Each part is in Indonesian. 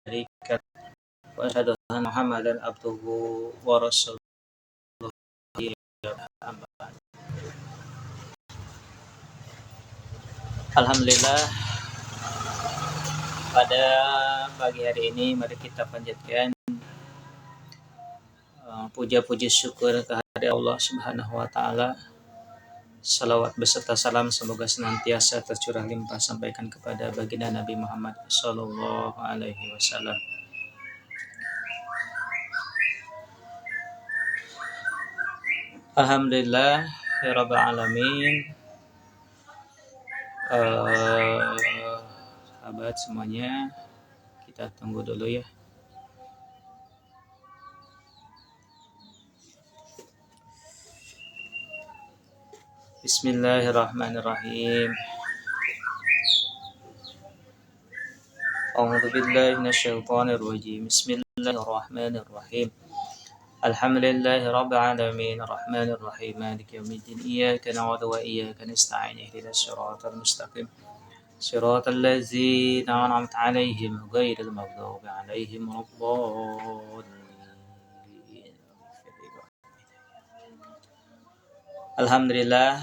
syarika wa asyhadu anna Muhammadan abduhu wa rasuluh. Alhamdulillah, pada pagi hari ini mari kita panjatkan puja-puji syukur kehadirat Allah Subhanahu wa taala. Salawat beserta salam semoga senantiasa tercurah limpah sampaikan kepada baginda Nabi Muhammad sallallahu alaihi wasallam. Alhamdulillah ya rabbil alamin. Sahabat semuanya, kita tunggu dulu ya. Bismillahirrahmanirrahim. A'udzu billahi minasyaitonir rajim. Bismillahirrahmanirrahim. Alhamdulillahi rabbil alamin, arrahmanir rahim, maliki yaumiddin. Iyyaka na'budu wa iyyaka nasta'in. Ihdinas siratal mustaqim. Siratal ladzina an'amta 'alaihim ghairil maghdubi 'alaihim waladdallin. Alhamdulillah.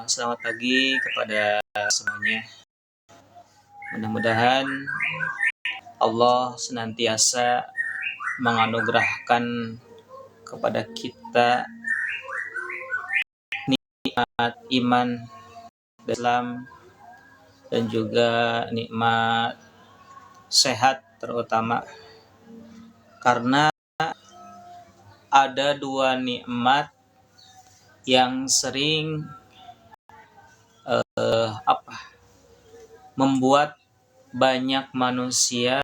Selamat pagi kepada semuanya. Mudah-mudahan Allah senantiasa menganugerahkan kepada kita nikmat iman, Islam, dan juga nikmat sehat terutama, karena ada dua nikmat yang sering membuat banyak manusia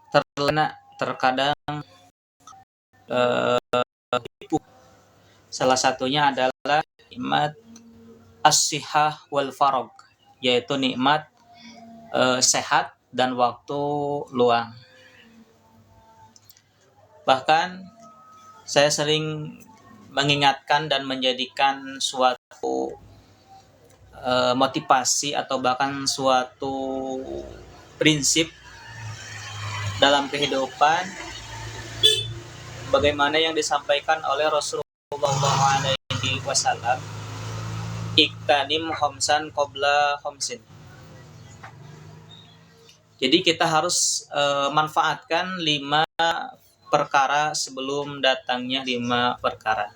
terlena, terkadang tipu. Salah satunya adalah nikmat as-sihah wal farag, yaitu nikmat sehat dan waktu luang. Bahkan saya sering mengingatkan dan menjadikan suatu motivasi atau bahkan suatu prinsip dalam kehidupan bagaimana yang disampaikan oleh Rasulullah SAW, iktanim khamsan qabla khamsin. Jadi kita harus manfaatkan 5 perkara sebelum datangnya 5 perkara.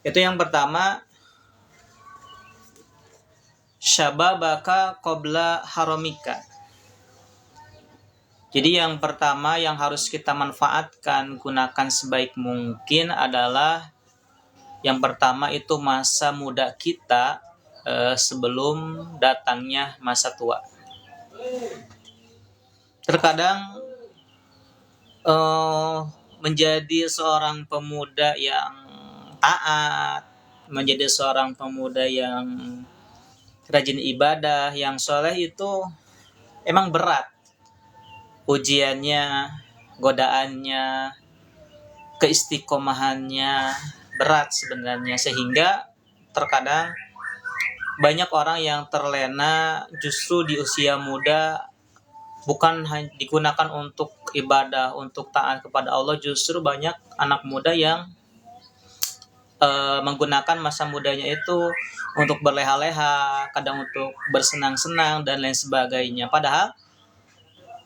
Itu yang pertama, syababaka qabla haramika. Jadi yang pertama yang harus kita manfaatkan, gunakan sebaik mungkin adalah yang pertama itu masa muda kita sebelum datangnya masa tua. Terkadang menjadi seorang pemuda yang taat, menjadi seorang pemuda yang rajin ibadah, yang soleh itu emang berat. Ujiannya, godaannya, keistiqomahannya berat sebenarnya, sehingga terkadang banyak orang yang terlena justru di usia muda, bukan hanya digunakan untuk ibadah, untuk taat kepada Allah. Justru banyak anak muda yang menggunakan masa mudanya itu untuk berleha-leha, kadang untuk bersenang-senang dan lain sebagainya. Padahal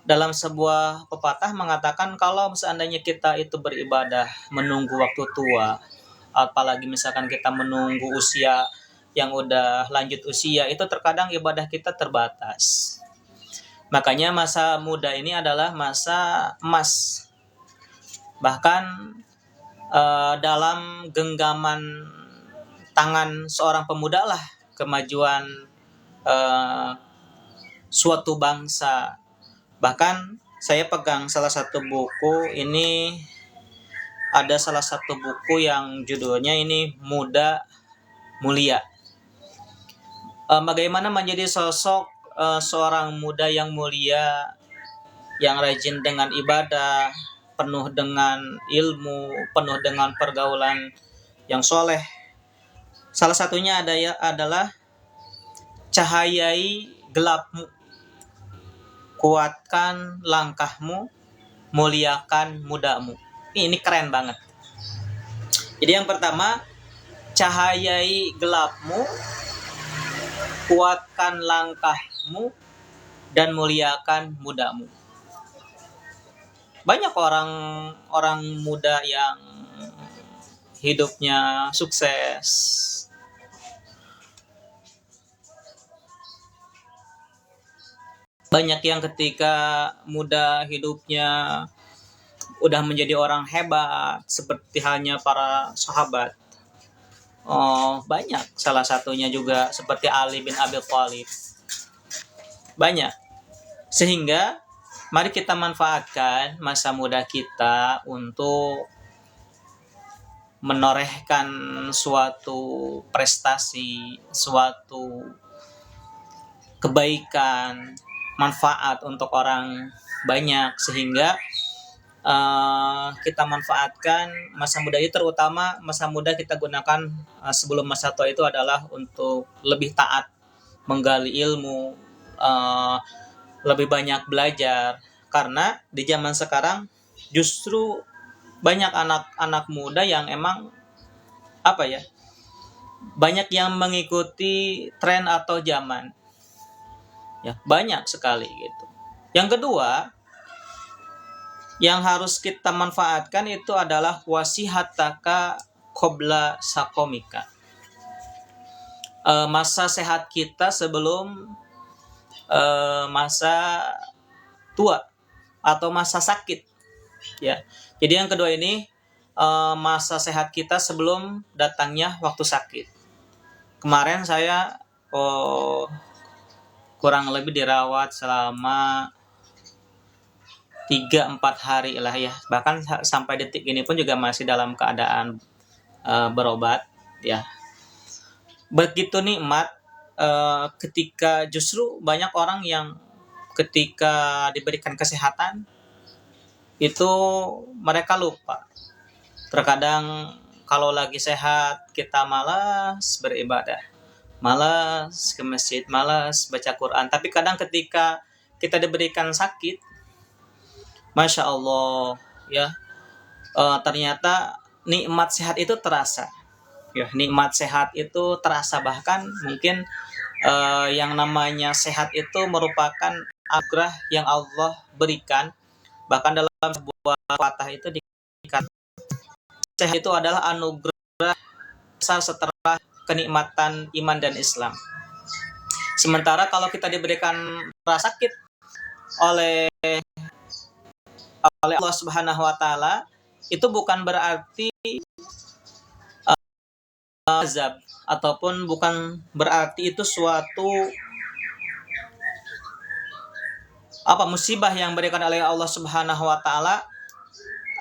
dalam sebuah pepatah mengatakan kalau seandainya kita itu beribadah menunggu waktu tua, apalagi misalkan kita menunggu usia yang udah lanjut usia, itu terkadang ibadah kita terbatas. Makanya masa muda ini adalah masa emas. Bahkan dalam genggaman tangan seorang pemuda lah kemajuan suatu bangsa. Bahkan saya pegang salah satu buku ini, ada salah satu buku yang judulnya ini Muda Mulia. Bagaimana menjadi sosok seorang muda yang mulia, yang rajin dengan ibadah, penuh dengan ilmu, penuh dengan pergaulan yang soleh. Salah satunya adalah cahayai gelapmu, kuatkan langkahmu, muliakan mudamu. Ini keren banget. Jadi yang pertama, cahayai gelapmu, kuatkan langkahmu, dan muliakan mudamu. Banyak orang muda yang hidupnya sukses, banyak yang ketika muda hidupnya udah menjadi orang hebat seperti halnya para sahabat. Banyak, salah satunya juga seperti Ali bin Abi Thalib. Banyak. Sehingga mari kita manfaatkan masa muda kita untuk menorehkan suatu prestasi, suatu kebaikan, manfaat untuk orang banyak, sehingga kita manfaatkan masa muda itu, terutama masa muda kita gunakan sebelum masa tua itu adalah untuk lebih taat, menggali ilmu, lebih banyak belajar. Karena di zaman sekarang justru banyak anak-anak muda yang emang banyak yang mengikuti tren atau zaman, ya banyak sekali gitu. Yang kedua yang harus kita manfaatkan itu adalah wasihataka qabla sakomika, masa sehat kita sebelum masa tua atau masa sakit, ya. Jadi yang kedua ini masa sehat kita sebelum datangnya waktu sakit. Kemarin saya kurang lebih dirawat selama 3-4 hari lah ya. Bahkan sampai detik ini pun juga masih dalam keadaan berobat, ya. Begitu nikmat ketika justru banyak orang yang ketika diberikan kesehatan itu mereka lupa. Terkadang kalau lagi sehat kita malas beribadah, malas ke masjid, malas baca Quran. Tapi kadang ketika kita diberikan sakit, Masya Allah, ya, ternyata nikmat sehat itu terasa. Ya, nikmat sehat itu terasa, bahkan mungkin yang namanya sehat itu merupakan anugerah yang Allah berikan. Bahkan dalam sebuah patah itu dikatakan sehat itu adalah anugerah besar setelah kenikmatan iman dan Islam. Sementara kalau kita diberikan rasa sakit oleh Allah Subhanahu wa taala, itu bukan berarti azab, ataupun bukan berarti itu suatu musibah yang diberikan oleh Allah Subhanahu wa taala,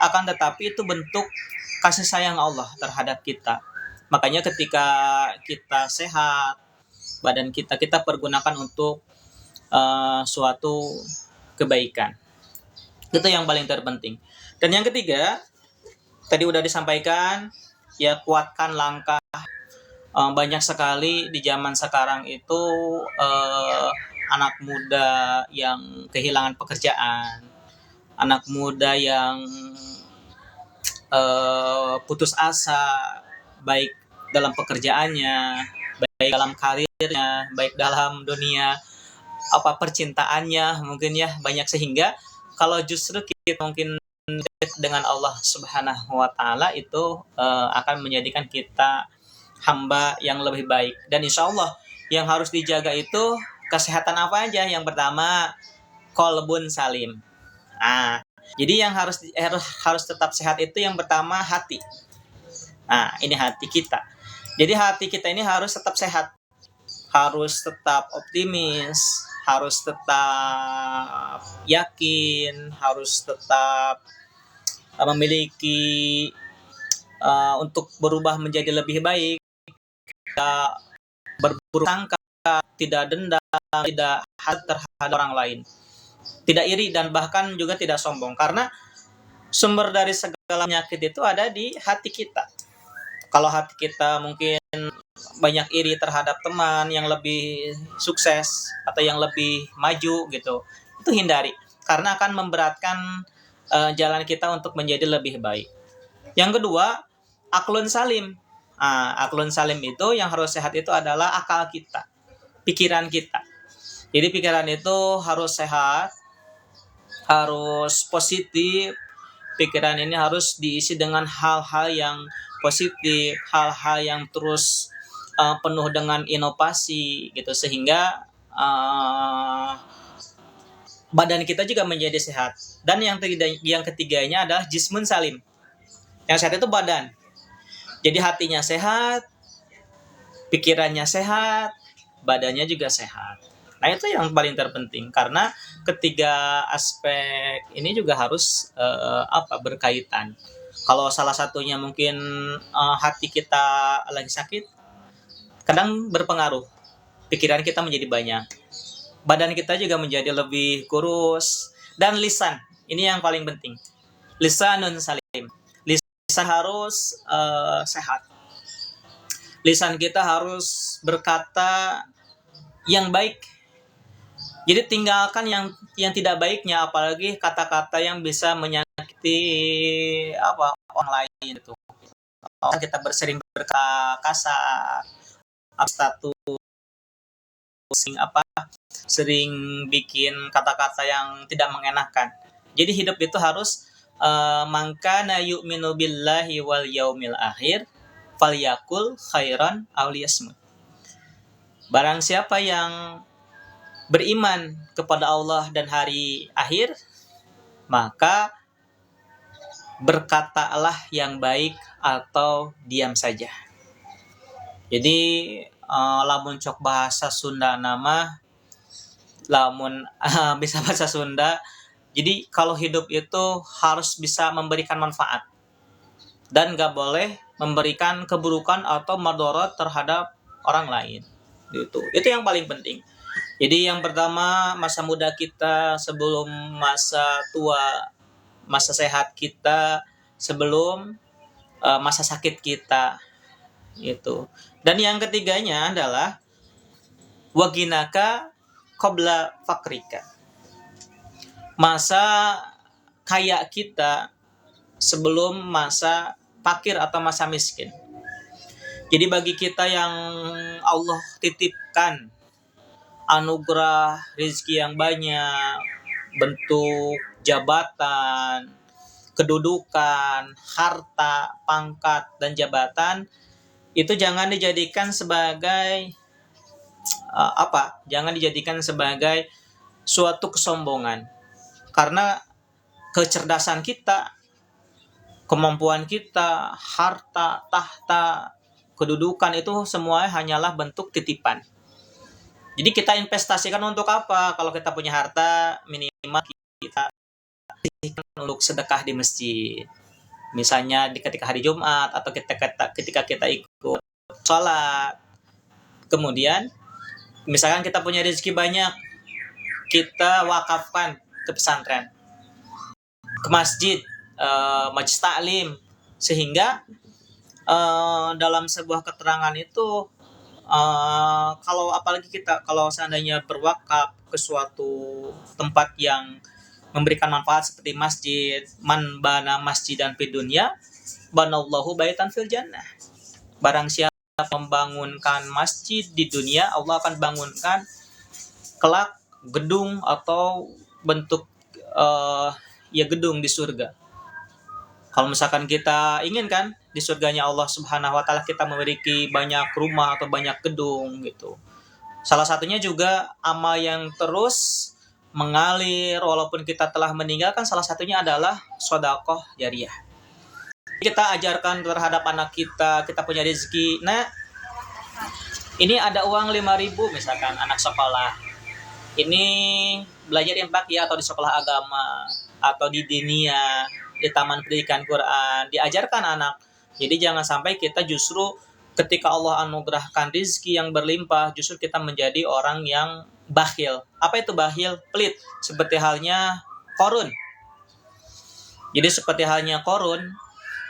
akan tetapi itu bentuk kasih sayang Allah terhadap kita. Makanya ketika kita sehat, badan kita pergunakan untuk suatu kebaikan. Itu yang paling terpenting. Dan yang ketiga, tadi udah disampaikan, ya, kuatkan langkah. Banyak sekali di zaman sekarang itu anak muda yang kehilangan pekerjaan, anak muda yang putus asa, baik dalam pekerjaannya, baik dalam karirnya, baik dalam dunia percintaannya, mungkin ya banyak. Sehingga kalau justru kita mungkin dengan Allah Subhanahu wa taala itu akan menjadikan kita hamba yang lebih baik. Dan insya Allah yang harus dijaga itu kesehatan apa aja? Yang pertama, qalbun salim. Jadi yang harus tetap sehat itu yang pertama hati. Ini hati kita. Jadi hati kita ini harus tetap sehat, harus tetap optimis, harus tetap yakin, harus tetap memiliki untuk berubah menjadi lebih baik, tidak berburuk sangka, tidak dendam, tidak hasad terhadap orang lain, tidak iri, dan bahkan juga tidak sombong. Karena sumber dari segala penyakit itu ada di hati kita. Kalau hati kita mungkin banyak iri terhadap teman yang lebih sukses atau yang lebih maju gitu, itu hindari karena akan memberatkan jalan kita untuk menjadi lebih baik. Yang kedua, aklun salim. Aklun salim itu yang harus sehat itu adalah akal kita, pikiran kita. Jadi pikiran itu harus sehat, harus positif. Pikiran ini harus diisi dengan hal-hal yang positif, hal-hal yang terus penuh dengan inovasi gitu, sehingga badan kita juga menjadi sehat. Dan yang ketiganya adalah jismun salim. Yang sehat itu badan. Jadi hatinya sehat, pikirannya sehat, badannya juga sehat. Nah, itu yang paling terpenting karena ketiga aspek ini juga harus berkaitan. Kalau salah satunya mungkin hati kita lagi sakit, kadang berpengaruh. Pikiran kita menjadi banyak. Badan kita juga menjadi lebih kurus, dan lisan. Ini yang paling penting. Lisanun salim. Lisan harus sehat. Lisan kita harus berkata yang baik. Jadi tinggalkan yang tidak baiknya, apalagi kata-kata yang bisa menyakiti orang lain itu. Kita bersering berkata kasar, status sering bikin kata-kata yang tidak mengenakan. Jadi hidup itu harus mangkana yu'minu billahi wal yaumil akhir falyakul khairan aw liyasmut. Barang siapa yang beriman kepada Allah dan hari akhir, maka berkatalah yang baik atau diam saja. Jadi lamun cok bahasa Sunda nama, lamun bisa bahasa Sunda. Jadi kalau hidup itu harus bisa memberikan manfaat dan gak boleh memberikan keburukan atau madorot terhadap orang lain. Itu yang paling penting. Jadi yang pertama, masa muda kita sebelum masa tua, masa sehat kita sebelum masa sakit kita itu. Dan yang ketiganya adalah waginaka qabla fakrika. Masa kaya kita sebelum masa fakir atau masa miskin. Jadi bagi kita yang Allah titipkan anugerah rezeki yang banyak, bentuk jabatan, kedudukan, harta, pangkat, dan jabatan, itu jangan dijadikan sebagai Jangan dijadikan sebagai suatu kesombongan. Karena kecerdasan kita, kemampuan kita, harta, tahta, kedudukan itu semuanya hanyalah bentuk titipan. Jadi kita investasikan untuk apa? Kalau kita punya harta, minimal kita untuk sedekah di masjid. Misalnya ketika hari Jumat atau ketika kita ikut sholat. Kemudian misalkan kita punya rezeki banyak, kita wakafkan ke pesantren, ke masjid, majelis taklim, sehingga dalam sebuah keterangan itu kalau seandainya berwakaf ke suatu tempat yang memberikan manfaat seperti masjid, man bana masjidan fid dunya banallahu baitan fil jannah. Barang siapa membangunkan masjid di dunia, Allah akan bangunkan kelak gedung atau bentuk gedung di surga. Kalau misalkan kita inginkan di surganya Allah Subhanahu wa taala kita memiliki banyak rumah atau banyak gedung gitu. Salah satunya juga amal yang terus mengalir walaupun kita telah meninggalkan, salah satunya adalah sedekah jariyah. Kita ajarkan terhadap anak kita punya rezeki. Nah, ini ada uang 5.000 misalkan anak sekolah. Ini belajar infak ya, atau di sekolah agama atau di dinia, di taman pendidikan Quran, diajarkan anak. Jadi jangan sampai kita justru ketika Allah anugerahkan rezeki yang berlimpah, justru kita menjadi orang yang bakhil. Apa itu bakhil? Pelit. Seperti halnya Qarun.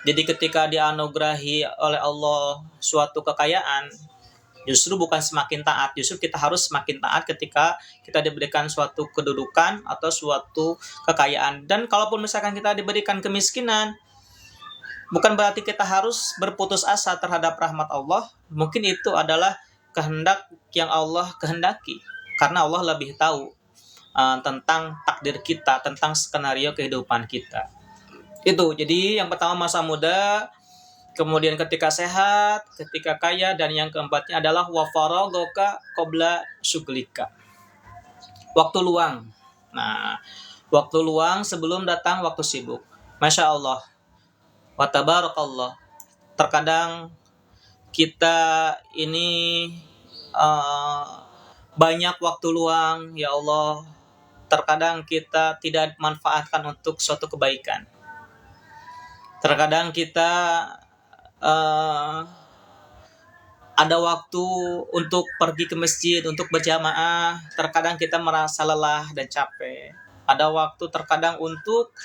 Jadi ketika dianugerahi oleh Allah suatu kekayaan, Justru bukan semakin taat, justru kita harus semakin taat ketika kita diberikan suatu kedudukan atau suatu kekayaan. Dan kalaupun misalkan kita diberikan kemiskinan, bukan berarti kita harus berputus asa terhadap rahmat Allah. Mungkin itu adalah kehendak yang Allah kehendaki. Karena Allah lebih tahu tentang takdir kita, tentang skenario kehidupan kita. Itu, jadi yang pertama masa muda, kemudian ketika sehat, ketika kaya, dan yang keempatnya adalah wa faragoka qabla syuglika. Waktu luang. Nah, waktu luang sebelum datang waktu sibuk. Masya Allah. Wa tabarakallah. Terkadang kita ini banyak waktu luang, ya Allah. Terkadang kita tidak manfaatkan untuk suatu kebaikan. Terkadang kita ada waktu untuk pergi ke masjid, untuk berjamaah. Terkadang kita merasa lelah dan capek. Ada waktu terkadang untuk,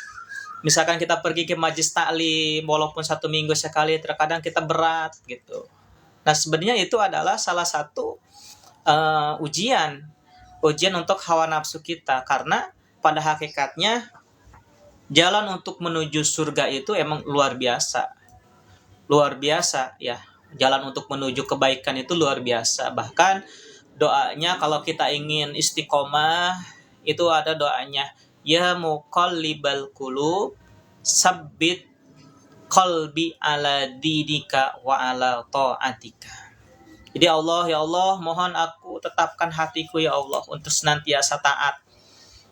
misalkan kita pergi ke majlis taklim, walaupun 1 minggu sekali, terkadang kita berat gitu. Nah, sebenarnya itu adalah salah satu ujian untuk hawa nafsu kita. Karena pada hakikatnya, jalan untuk menuju surga itu emang luar biasa ya. Jalan untuk menuju kebaikan itu luar biasa. Bahkan doanya kalau kita ingin istiqomah, itu ada doanya, ya muqallibal qulub sabbit qalbi ala dinika wa ala ta'atika. Jadi ya Allah, mohon aku tetapkan hatiku ya Allah untuk senantiasa taat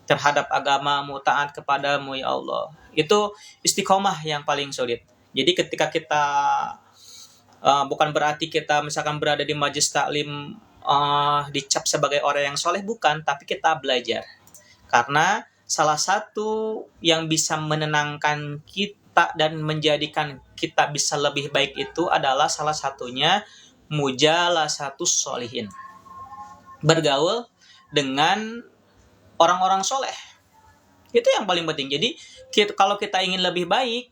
terhadap agamamu, taat kepadamu ya Allah. Itu istiqomah yang paling sulit. Jadi ketika kita bukan berarti kita misalkan berada di majlis taklim dicap sebagai orang yang soleh, bukan, tapi kita belajar. Karena salah satu yang bisa menenangkan kita dan menjadikan kita bisa lebih baik itu adalah salah satunya mujalasatus sholihin. Bergaul dengan orang-orang soleh. Itu yang paling penting. Jadi kalau kita ingin lebih baik,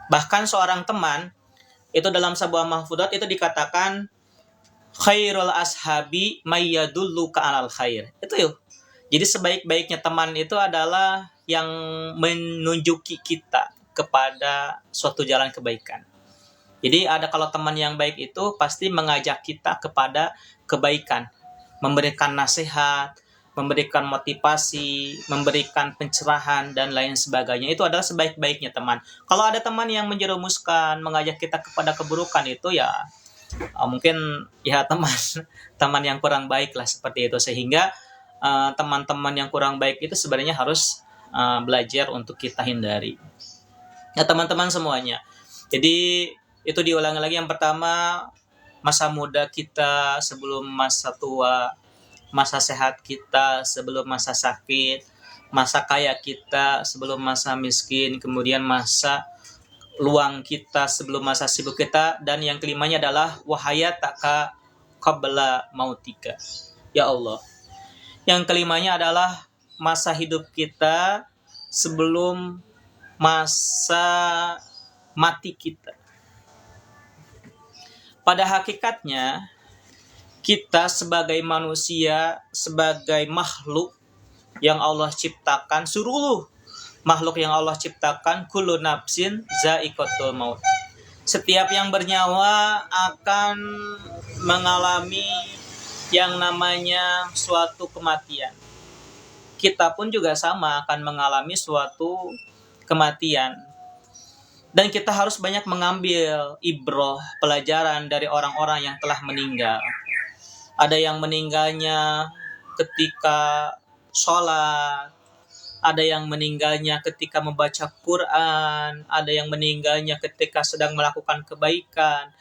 bahkan seorang teman, itu dalam sebuah mahfudzat itu dikatakan khairul ashabi mayyadulluka alal khair. Itu yuk. Jadi sebaik-baiknya teman itu adalah yang menunjuki kita kepada suatu jalan kebaikan. Jadi kalau teman yang baik itu pasti mengajak kita kepada kebaikan, memberikan nasihat, memberikan motivasi, memberikan pencerahan, dan lain sebagainya. Itu adalah sebaik-baiknya teman. Kalau ada teman yang menjerumuskan, mengajak kita kepada keburukan, itu ya mungkin ya teman yang kurang baik lah, seperti itu. Sehingga teman-teman yang kurang baik itu sebenarnya harus belajar untuk kita hindari. Ya teman-teman semuanya. Jadi itu diulangi lagi. Yang pertama, masa muda kita sebelum masa tua, masa sehat kita sebelum masa sakit, masa kaya kita sebelum masa miskin, kemudian masa luang kita sebelum masa sibuk kita, dan yang kelimanya adalah wahayataka qabla mautika. Ya Allah. Yang kelimanya adalah masa hidup kita sebelum masa mati kita. Pada hakikatnya, kita sebagai manusia, sebagai makhluk yang Allah ciptakan, seluruh makhluk yang Allah ciptakan, kullu nafsin za'iqatul maut. Setiap yang bernyawa akan mengalami yang namanya suatu kematian. Kita pun juga sama akan mengalami suatu kematian. Dan kita harus banyak mengambil ibrah, pelajaran dari orang-orang yang telah meninggal. Ada yang meninggalnya ketika sholat, ada yang meninggalnya ketika membaca Quran, ada yang meninggalnya ketika sedang melakukan kebaikan.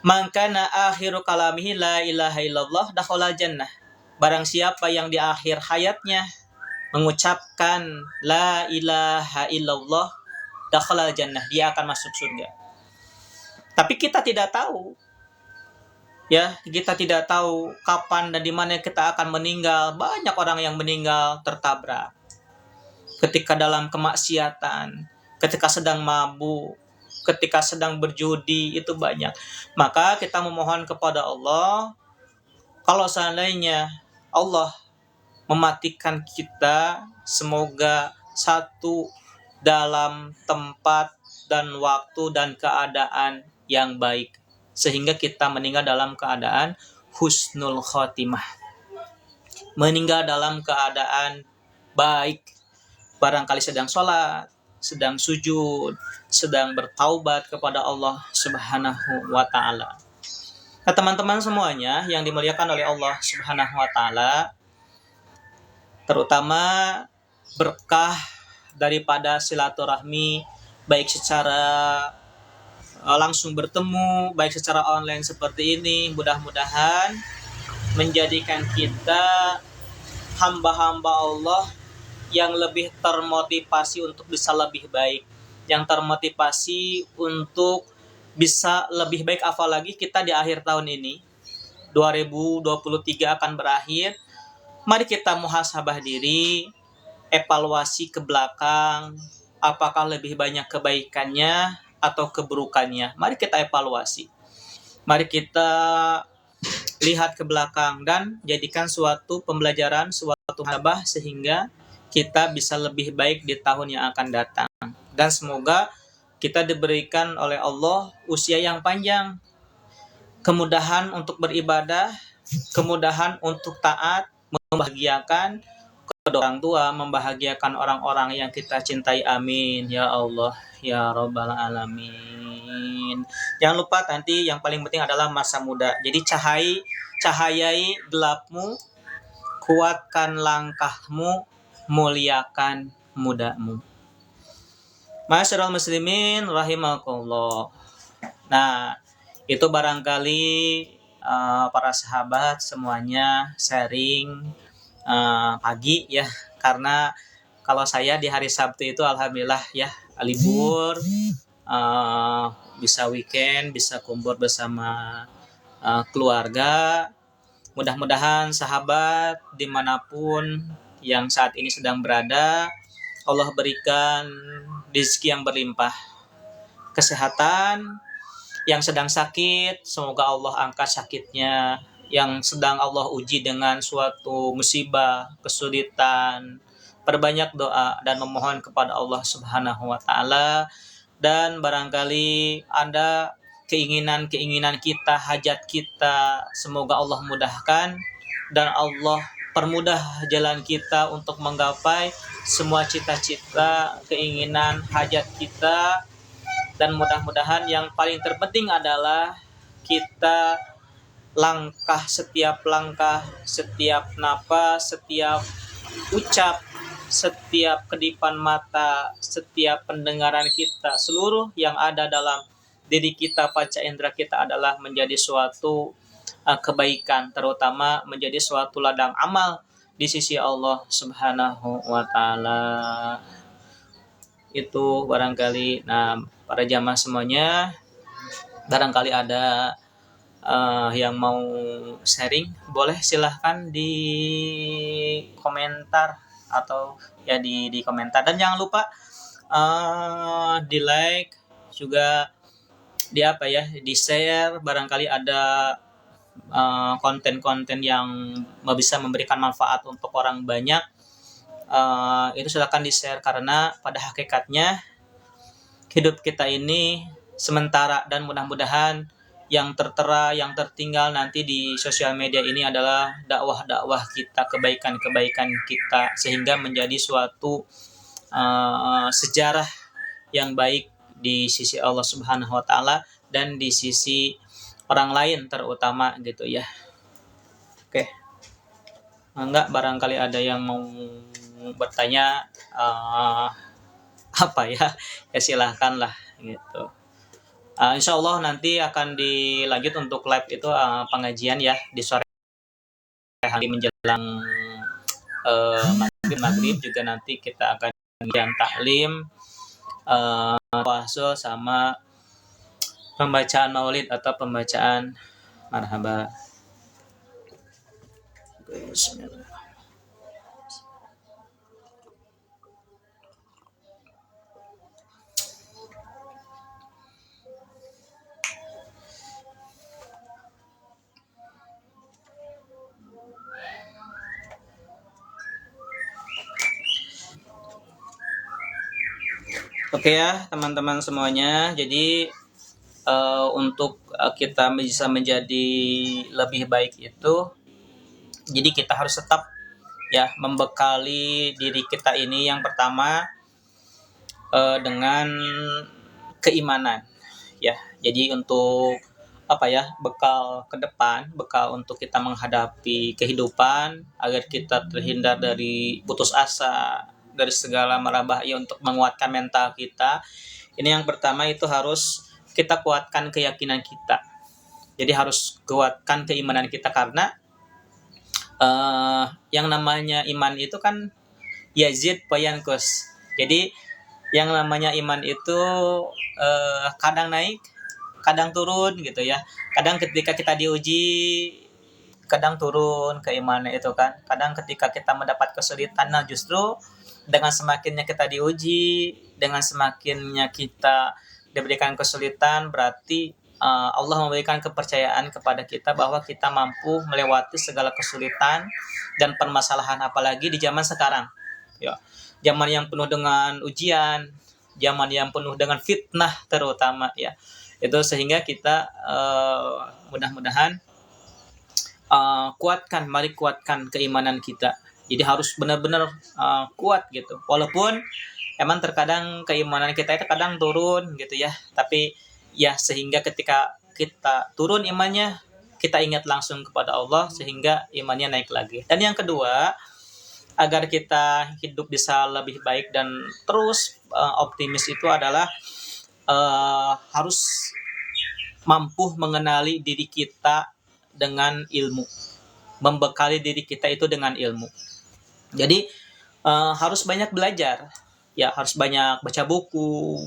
Mangkana akhiru kalamihi la ilaha illallah dakhala jannah. Barang siapa yang di akhir hayatnya mengucapkan la ilaha illallah dakhala jannah, dia akan masuk surga. Tapi kita tidak tahu. Ya, kita tidak tahu kapan dan di mana kita akan meninggal. Banyak orang yang meninggal tertabrak ketika dalam kemaksiatan, ketika sedang mabuk, ketika sedang berjudi itu banyak. Maka kita memohon kepada Allah, kalau seandainya Allah mematikan kita, semoga satu dalam tempat dan waktu dan keadaan yang baik, sehingga kita meninggal dalam keadaan husnul khotimah, meninggal dalam keadaan baik, barangkali sedang sholat, sedang sujud, sedang bertaubat kepada Allah Subhanahu wa Ta'ala. Nah, teman-teman semuanya yang dimuliakan oleh Allah Subhanahu wa Ta'ala, terutama berkah daripada silaturahmi, baik secara langsung bertemu, baik secara online seperti ini, mudah-mudahan menjadikan kita hamba-hamba Allah yang lebih termotivasi untuk bisa lebih baik, yang termotivasi untuk bisa lebih baik, apalagi kita di akhir tahun ini 2023 akan berakhir. Mari kita muhasabah diri, evaluasi ke belakang, apakah lebih banyak kebaikannya atau keburukannya. Mari kita evaluasi, mari kita lihat ke belakang dan jadikan suatu pembelajaran, suatu muhasabah, sehingga kita bisa lebih baik di tahun yang akan datang. Dan semoga kita diberikan oleh Allah usia yang panjang, kemudahan untuk beribadah, kemudahan untuk taat, membahagiakan kedua orang tua, membahagiakan orang-orang yang kita cintai. Amin ya Allah ya Rabbal Alamin. Jangan lupa, nanti yang paling penting adalah masa muda. Jadi cahayai gelapmu, kuatkan langkahmu, muliakan mudamu. Masyarul muslimin rahimakumullah. Nah, itu barangkali para sahabat semuanya sharing pagi ya, karena kalau saya di hari Sabtu itu alhamdulillah ya libur, bisa weekend, bisa kumpul bersama keluarga. Mudah-mudahan sahabat dimanapun yang saat ini sedang berada, Allah berikan rezeki yang berlimpah, kesehatan. Yang sedang sakit, semoga Allah angkat sakitnya. Yang sedang Allah uji dengan suatu musibah, kesulitan, perbanyak doa dan memohon kepada Allah Subhanahu wa Ta'ala. Dan barangkali ada keinginan-keinginan kita, hajat kita, semoga Allah mudahkan dan Allah permudah jalan kita untuk menggapai semua cita-cita, keinginan, hajat kita. Dan mudah-mudahan yang paling terpenting adalah kita setiap langkah, setiap napas, setiap ucap, setiap kedipan mata, setiap pendengaran kita, seluruh yang ada dalam diri kita, panca indera kita adalah menjadi suatu kebaikan, terutama menjadi suatu ladang amal di sisi Allah Subhanahu wa Ta'ala. Itu barangkali. Nah, para jamaah semuanya, barangkali ada yang mau sharing, boleh silahkan di komentar atau ya di komentar. Dan jangan lupa di like juga, di share, barangkali ada konten-konten yang bisa memberikan manfaat untuk orang banyak. Itu silakan di share, karena pada hakikatnya hidup kita ini sementara, dan mudah-mudahan yang tertera, yang tertinggal nanti di sosial media ini adalah dakwah-dakwah kita, kebaikan-kebaikan kita, sehingga menjadi suatu sejarah yang baik di sisi Allah Subhanahu wa Ta'ala dan di sisi orang lain terutama gitu ya. Oke. Enggak, barangkali ada yang mau bertanya apa ya silahkan lah gitu. Insya Allah nanti akan dilanjut untuk live itu pengajian ya di sore hari menjelang maghrib juga nanti kita akan yang taklim, puasa sama pembacaan maulid atau pembacaan marhaba. Bismillah. Oke ya teman-teman semuanya. Jadi untuk kita bisa menjadi lebih baik itu, jadi kita harus tetap ya membekali diri kita ini yang pertama dengan keimanan ya. Jadi untuk apa ya, bekal ke depan, bekal untuk kita menghadapi kehidupan agar kita terhindar dari putus asa, dari segala mara bahaya, untuk menguatkan mental kita. Ini yang pertama itu harus kita kuatkan keyakinan kita. Jadi harus kuatkan keimanan kita karena yang namanya iman itu kan yazid payankus. Jadi yang namanya iman itu kadang naik, kadang turun gitu ya. Kadang ketika kita diuji, kadang turun keimanan itu kan. Kadang ketika kita mendapat kesulitan, nah justru dengan semakinnya kita diuji, dengan semakinnya kita diberikan kesulitan, berarti Allah memberikan kepercayaan kepada kita bahwa kita mampu melewati segala kesulitan dan permasalahan, apalagi di zaman sekarang. Ya, zaman yang penuh dengan ujian, zaman yang penuh dengan fitnah terutama ya. Itu sehingga kita mudah-mudahan mari kuatkan keimanan kita. Jadi harus benar-benar kuat gitu. Walaupun emang terkadang keimanan kita itu kadang turun gitu ya. Tapi ya sehingga ketika kita turun imannya, kita ingat langsung kepada Allah sehingga imannya naik lagi. Dan yang kedua, agar kita hidup bisa lebih baik dan terus optimis itu adalah harus mampu mengenali diri kita dengan ilmu, membekali diri kita itu dengan ilmu. Jadi harus banyak belajar, ya harus banyak baca buku,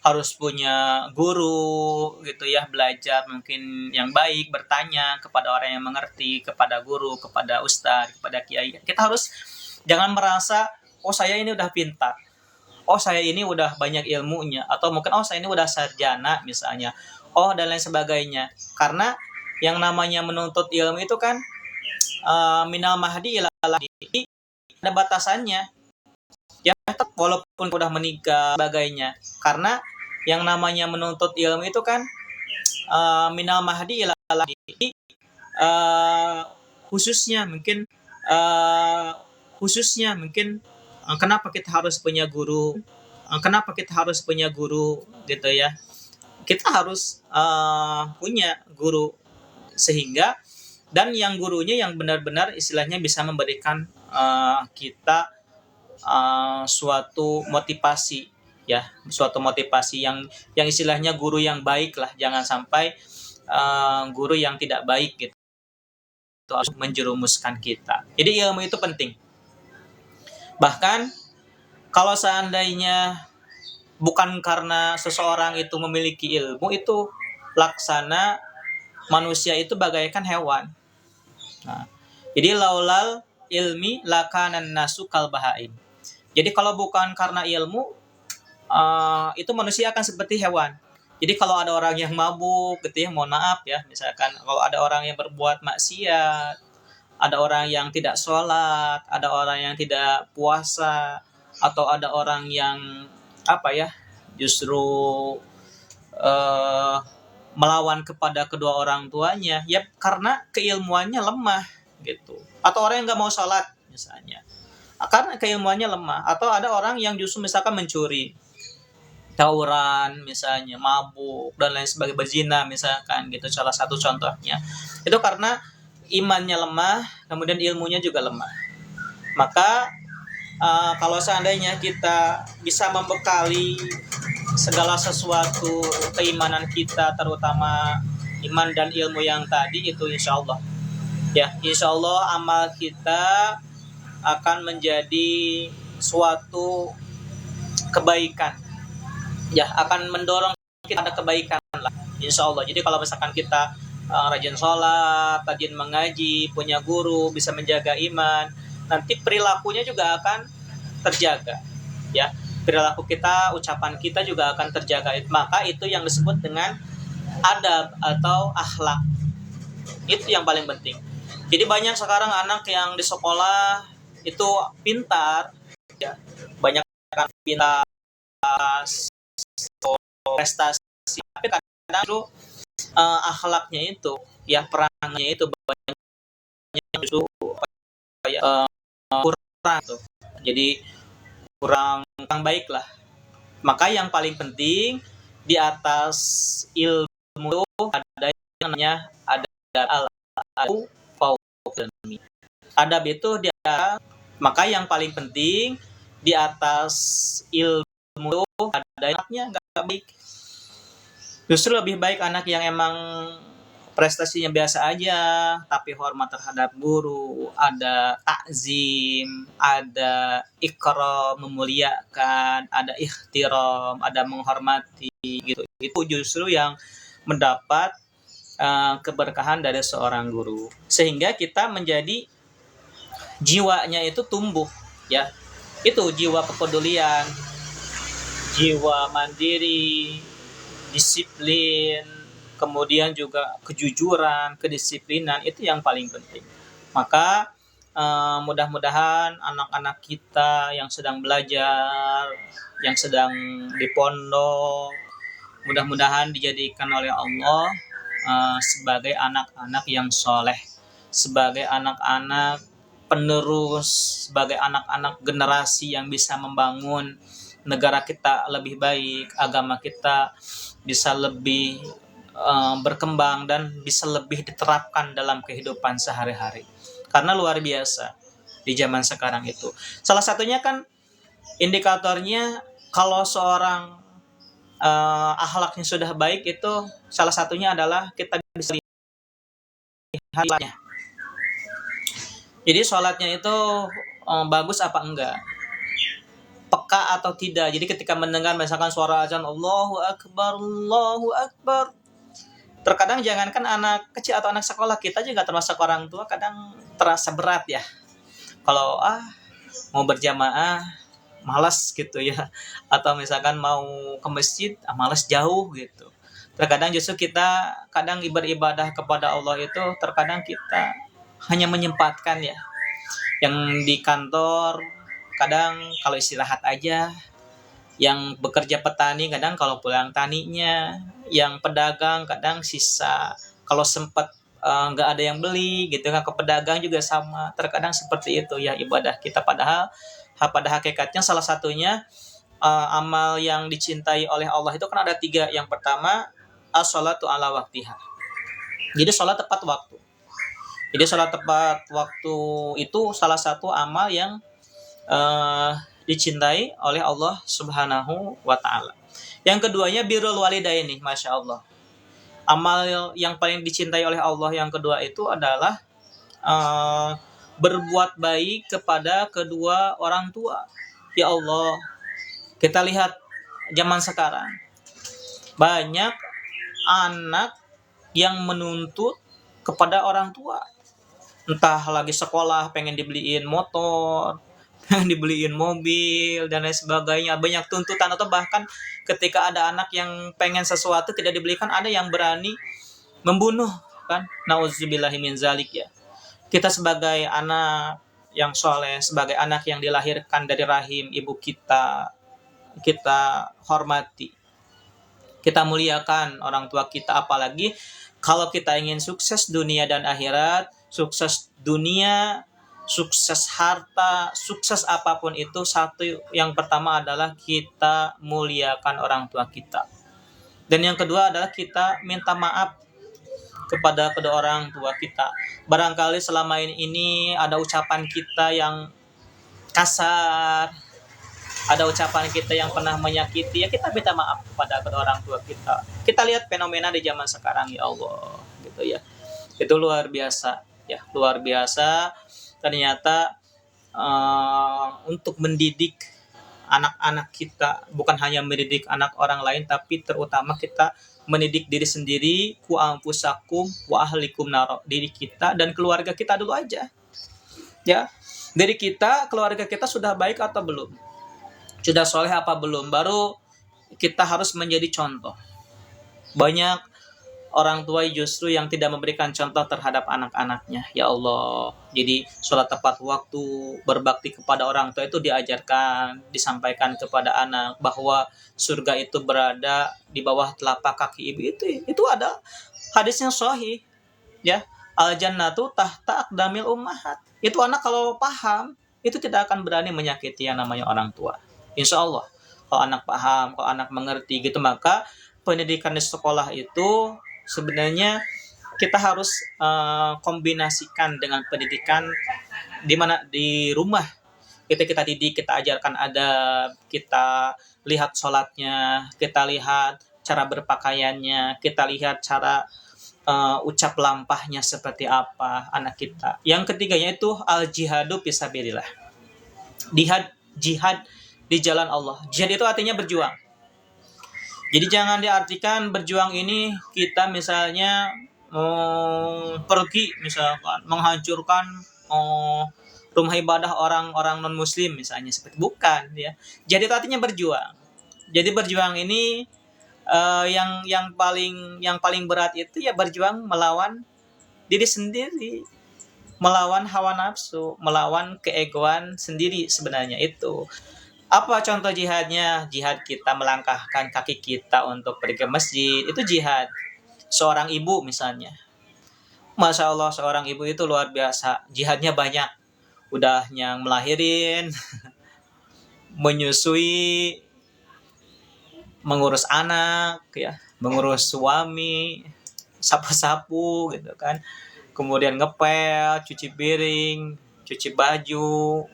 harus punya guru gitu ya, belajar mungkin yang baik, bertanya kepada orang yang mengerti, kepada guru, kepada ustadz, kepada kiai. Kita harus jangan merasa oh saya ini udah pintar, oh saya ini udah banyak ilmunya, atau mungkin oh saya ini udah sarjana misalnya, oh dan lain sebagainya. Karena yang namanya menuntut ilmu itu kan minal mahdi ila lahdi, ada batasannya ya, walaupun udah menikah sebagainya. Karena yang namanya menuntut ilmu itu kan minal mahdi ila lahdi, uh, khususnya mungkin uh, kenapa kita harus punya guru, gitu ya. Kita harus punya guru, sehingga dan yang gurunya yang benar-benar istilahnya bisa memberikan kita suatu motivasi ya, suatu motivasi yang istilahnya guru yang baik lah. Jangan sampai guru yang tidak baik gitu harus menjerumuskan kita. Jadi ilmu itu penting. Bahkan kalau seandainya bukan karena seseorang itu memiliki ilmu, itu laksana manusia itu bagaikan hewan. Nah, jadi laulal ilmi lakanan nasu kal bahaim. Jadi kalau bukan karena ilmu, itu manusia akan seperti hewan. Jadi kalau ada orang yang mabuk gitu ya, mohon maaf ya, misalkan kalau ada orang yang berbuat maksiat, ada orang yang tidak sholat, ada orang yang tidak puasa, atau ada orang yang apa ya, justru eh, melawan kepada kedua orang tuanya, ya karena keilmuannya lemah gitu. Atau orang yang nggak mau sholat misalnya, karena keilmuannya lemah. Atau ada orang yang justru misalkan mencuri, tawuran misalnya, mabuk dan lain sebagainya, berzina misalkan gitu, salah satu contohnya. Itu karena imannya lemah, kemudian ilmunya juga lemah. Maka kalau seandainya kita bisa membekali segala sesuatu keimanan kita, terutama iman dan ilmu yang tadi itu, insya Allah ya, insya Allah amal kita akan menjadi suatu kebaikan ya, akan mendorong kita ada kebaikan lah, insya Allah. Jadi kalau misalkan kita rajin sholat, rajin mengaji, punya guru, bisa menjaga iman, nanti perilakunya juga akan terjaga ya, perilaku kita, ucapan kita juga akan terjaga. Maka itu yang disebut dengan adab atau akhlak, itu yang paling penting. Jadi banyak sekarang anak yang di sekolah itu pintar ya, banyak pintar prestasi, tapi kadang itu akhlaknya itu, ya perannya itu banyak justru kayak kurang tuh. Jadi kurang baik lah. Maka yang paling penting di atas ilmu ada yang namanya al-adab fauqal-ilmi. Adab itu dia, maka yang paling penting di atas ilmu ada anaknya nggak baik. Justru lebih baik anak yang emang prestasinya biasa aja, tapi hormat terhadap guru, ada takzim, ada ikram, memuliakan, ada ikhtiram, ada menghormati gitu. Itu justru yang mendapat keberkahan dari seorang guru. Sehingga kita menjadi jiwanya itu tumbuh, ya. Itu jiwa kepedulian, jiwa mandiri, disiplin, kemudian juga kejujuran, kedisiplinan, itu yang paling penting. Maka mudah-mudahan anak-anak kita yang sedang belajar, yang sedang di pondok, mudah-mudahan dijadikan oleh Allah sebagai anak-anak yang soleh, sebagai anak-anak penerus, sebagai anak-anak generasi yang bisa membangun negara kita lebih baik, agama kita bisa lebih berkembang dan bisa lebih diterapkan dalam kehidupan sehari-hari. Karena luar biasa di zaman sekarang itu. Salah satunya kan indikatornya kalau seorang akhlaknya sudah baik itu salah satunya adalah kita bisa lihat sholatnya. Jadi sholatnya itu bagus apa enggak, peka atau tidak. Jadi ketika mendengar misalkan suara azan Allahu Akbar, terkadang jangankan anak kecil atau anak sekolah, kita juga termasuk orang tua kadang terasa berat ya. Kalau mau berjamaah malas gitu ya, atau misalkan mau ke masjid malas jauh gitu. Terkadang justru kita kadang beribadah kepada Allah itu terkadang kita hanya menyempatkan ya. Yang di kantor kadang kalau istirahat aja, yang bekerja petani kadang kalau pulang taninya, yang pedagang kadang sisa kalau sempat nggak ada yang beli gitu kan, ke pedagang juga sama, terkadang seperti itu ya ibadah kita. Padahal pada hakikatnya salah satunya amal yang dicintai oleh Allah itu kan ada 3. Yang pertama as-sholatu ala waktiha, jadi sholat tepat waktu. Jadi sholat tepat waktu itu salah satu amal yang dicintai oleh Allah Subhanahu wa Ta'ala. Yang keduanya birrul walidaini, masya Allah. Amal yang paling dicintai oleh Allah yang kedua itu adalah berbuat baik kepada kedua orang tua. Ya Allah, kita lihat zaman sekarang banyak anak yang menuntut kepada orang tua. Entah lagi sekolah pengen dibeliin motor, dibeliin mobil dan lain sebagainya, banyak tuntutan. Atau bahkan ketika ada anak yang pengen sesuatu tidak dibelikan, ada yang berani membunuh kan. Nauzubillahi min zalik ya. Kita sebagai anak yang soleh, sebagai anak yang dilahirkan dari rahim ibu kita hormati, kita muliakan orang tua kita. Apalagi kalau kita ingin sukses dunia dan akhirat, sukses dunia, sukses harta, sukses apapun itu, satu yang pertama adalah kita muliakan orang tua kita. Dan yang kedua adalah kita minta maaf kepada kedua orang tua kita. Barangkali selama ini ada ucapan kita yang kasar, ada ucapan kita yang pernah menyakiti, ya kita minta maaf kepada kedua orang tua kita. Kita lihat fenomena di zaman sekarang, ya Allah, gitu ya. Itu luar biasa, ya, luar biasa. Ternyata untuk mendidik anak-anak kita, bukan hanya mendidik anak orang lain, tapi terutama kita mendidik diri sendiri, ku anfusakum wa ahlikum naro, diri kita dan keluarga kita dulu aja. Ya, dari kita, keluarga kita sudah baik atau belum? Sudah soleh apa belum? Baru kita harus menjadi contoh. Banyak orang tua justru yang tidak memberikan contoh terhadap anak-anaknya. Ya Allah. Jadi sholat tepat waktu, berbakti kepada orang tua itu diajarkan, disampaikan kepada anak bahwa surga itu berada di bawah telapak kaki ibu itu ada hadisnya sahih, ya. Al jannatu tahta aqdamil ummahat. Itu anak kalau paham itu tidak akan berani menyakiti yang namanya orang tua. Insya Allah. Kalau anak paham, kalau anak mengerti gitu, maka pendidikan di sekolah itu sebenarnya kita harus kombinasikan dengan pendidikan di mana di rumah. Kita didik, kita ajarkan adab, kita lihat sholatnya, kita lihat cara berpakaiannya, kita lihat cara ucap lampahnya seperti apa anak kita. Yang ketiganya itu al jihadu fisabilillah. Jihad di jalan Allah. Jihad itu artinya berjuang. Jadi jangan diartikan berjuang ini kita misalnya pergi misalkan menghancurkan rumah ibadah orang-orang non muslim misalnya, seperti bukan, ya. Jadi itu artinya berjuang. Jadi berjuang ini yang paling berat itu ya berjuang melawan diri sendiri, melawan hawa nafsu, melawan keegoan sendiri sebenarnya itu. Apa contoh jihadnya? Jihad kita melangkahkan kaki kita untuk pergi ke masjid, itu jihad. Seorang ibu misalnya, Masya Allah, seorang ibu itu luar biasa, jihadnya banyak. Udah yang melahirin, menyusui, mengurus anak, ya, mengurus suami, sapu-sapu gitu kan. Kemudian ngepel, cuci piring, cuci baju,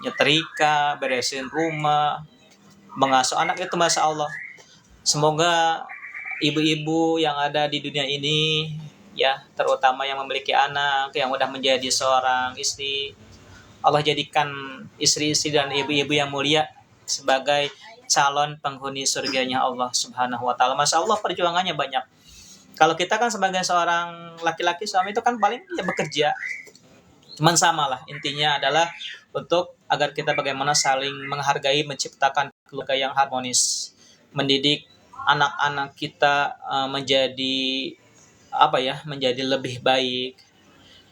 nyetrika, beresin rumah, mengasuh anak, itu Masya Allah. Semoga ibu-ibu yang ada di dunia ini, ya, terutama yang memiliki anak, yang udah menjadi seorang istri, Allah jadikan istri-istri dan ibu-ibu yang mulia sebagai calon penghuni surganya Allah Subhanahu wa taala. Masya Allah, perjuangannya banyak. Kalau kita kan sebagai seorang laki-laki, suami itu kan paling ya bekerja. Cuman sama lah, intinya adalah untuk agar kita bagaimana saling menghargai, menciptakan keluarga yang harmonis, mendidik anak-anak kita menjadi apa ya, menjadi lebih baik,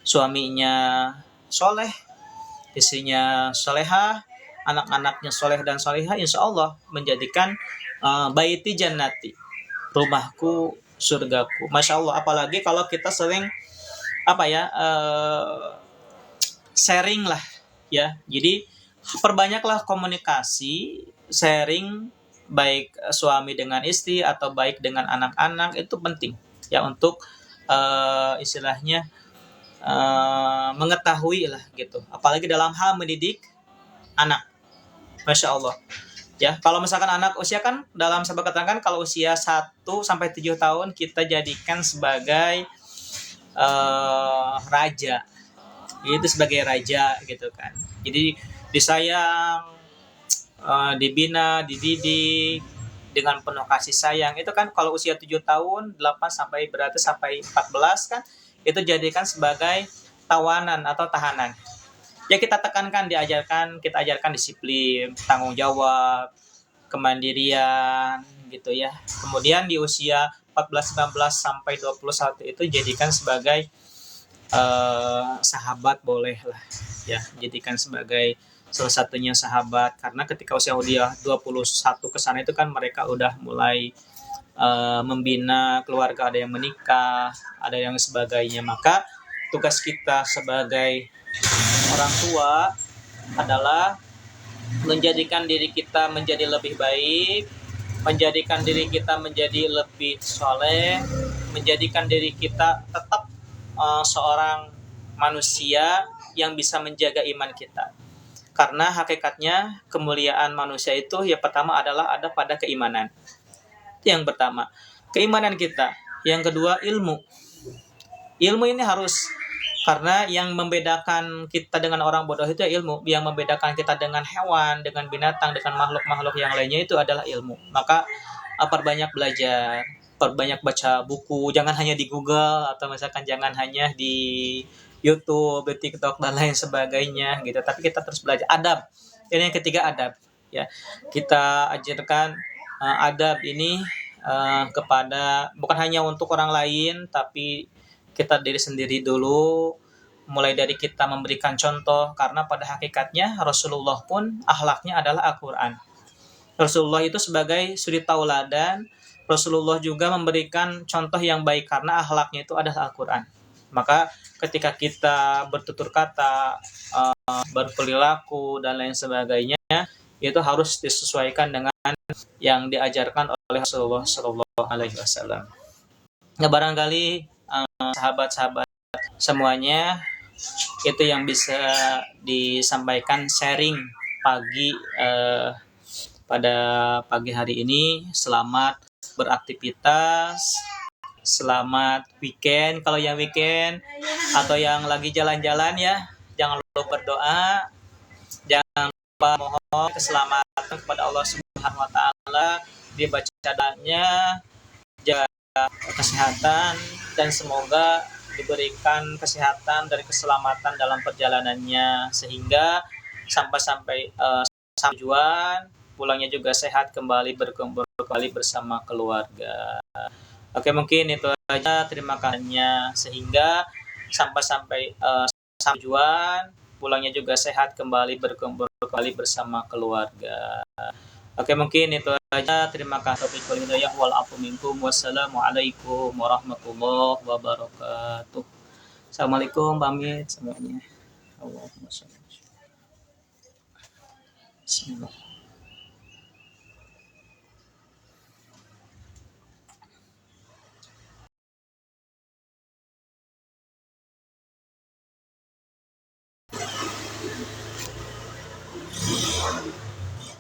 suaminya soleh, istrinya solehah, anak-anaknya soleh dan solehah, insya Allah menjadikan baiti jannati, rumahku surgaku. Masya Allah, apalagi kalau kita sering apa ya, sharing lah, ya. Jadi perbanyaklah komunikasi, sharing, baik suami dengan istri atau baik dengan anak-anak, itu penting ya untuk istilahnya mengetahui lah gitu, apalagi dalam hal mendidik anak. Masya Allah, ya. Kalau misalkan anak usia, kan dalam sabda katakan kalau usia 1 sampai 7 tahun kita jadikan sebagai raja, itu sebagai raja gitu kan. Jadi disayang, dibina, dididik dengan penuh kasih sayang. Itu kan kalau usia 7 tahun, 8 sampai berarti sampai 14 kan, itu jadikan sebagai tawanan atau tahanan. Ya kita tekankan, kita ajarkan disiplin, tanggung jawab, kemandirian gitu ya. Kemudian di usia 14, 19 sampai 21 itu jadikan sebagai sahabat, boleh lah ya, jadikan sebagai salah satunya sahabat, karena ketika usia dia 21 ke sana itu kan mereka udah mulai membina keluarga, ada yang menikah, ada yang sebagainya. Maka tugas kita sebagai orang tua adalah menjadikan diri kita menjadi lebih baik, menjadikan diri kita menjadi lebih soleh, menjadikan diri kita tetap seorang manusia yang bisa menjaga iman kita. Karena hakikatnya kemuliaan manusia itu ya pertama adalah ada pada keimanan. Itu yang pertama, keimanan kita. Yang kedua, ilmu. Ilmu ini harus, karena yang membedakan kita dengan orang bodoh itu ilmu. Yang membedakan kita dengan hewan, dengan binatang, dengan makhluk-makhluk yang lainnya itu adalah ilmu. Maka perbanyak belajar, perbanyak baca buku, jangan hanya di Google, atau misalkan jangan hanya di YouTube, di TikTok dan lain sebagainya gitu. Tapi kita terus belajar adab. Ini yang ketiga, adab ya. Kita ajarkan adab ini kepada bukan hanya untuk orang lain, tapi kita diri sendiri dulu, mulai dari kita memberikan contoh, karena pada hakikatnya Rasulullah pun akhlaknya adalah Al-Quran. Rasulullah itu sebagai suri tauladan, Rasulullah juga memberikan contoh yang baik karena akhlaknya itu adalah Al-Quran. Maka ketika kita bertutur kata, berperilaku dan lain sebagainya, itu harus disesuaikan dengan yang diajarkan oleh Rasulullah Shallallahu Alaihi Wasallam. Nah, barangkali sahabat-sahabat semuanya, itu yang bisa disampaikan sharing pagi pada pagi hari ini. Selamat beraktivitas, selamat weekend kalau yang weekend, atau yang lagi jalan-jalan ya, jangan lupa berdoa, jangan lupa mohon keselamatan kepada Allah Subhanahu wa taala, dibaca doanya, jaga kesehatan, dan semoga diberikan kesehatan dan keselamatan dalam perjalanannya, sehingga sampai tujuan, pulangnya juga sehat, kembali berkumpul kembali bersama keluarga. Oke, mungkin itu aja, terima kasihnya, sehingga sampai tujuan, pulangnya juga sehat, kembali berkumpul kembali bersama keluarga. Oke, mungkin itu aja, terima kasih. Wassalamualaikum warahmatullahi wabarakatuh. Assalamualaikum, pamit semuanya. Allahumma sholli. Bismillah.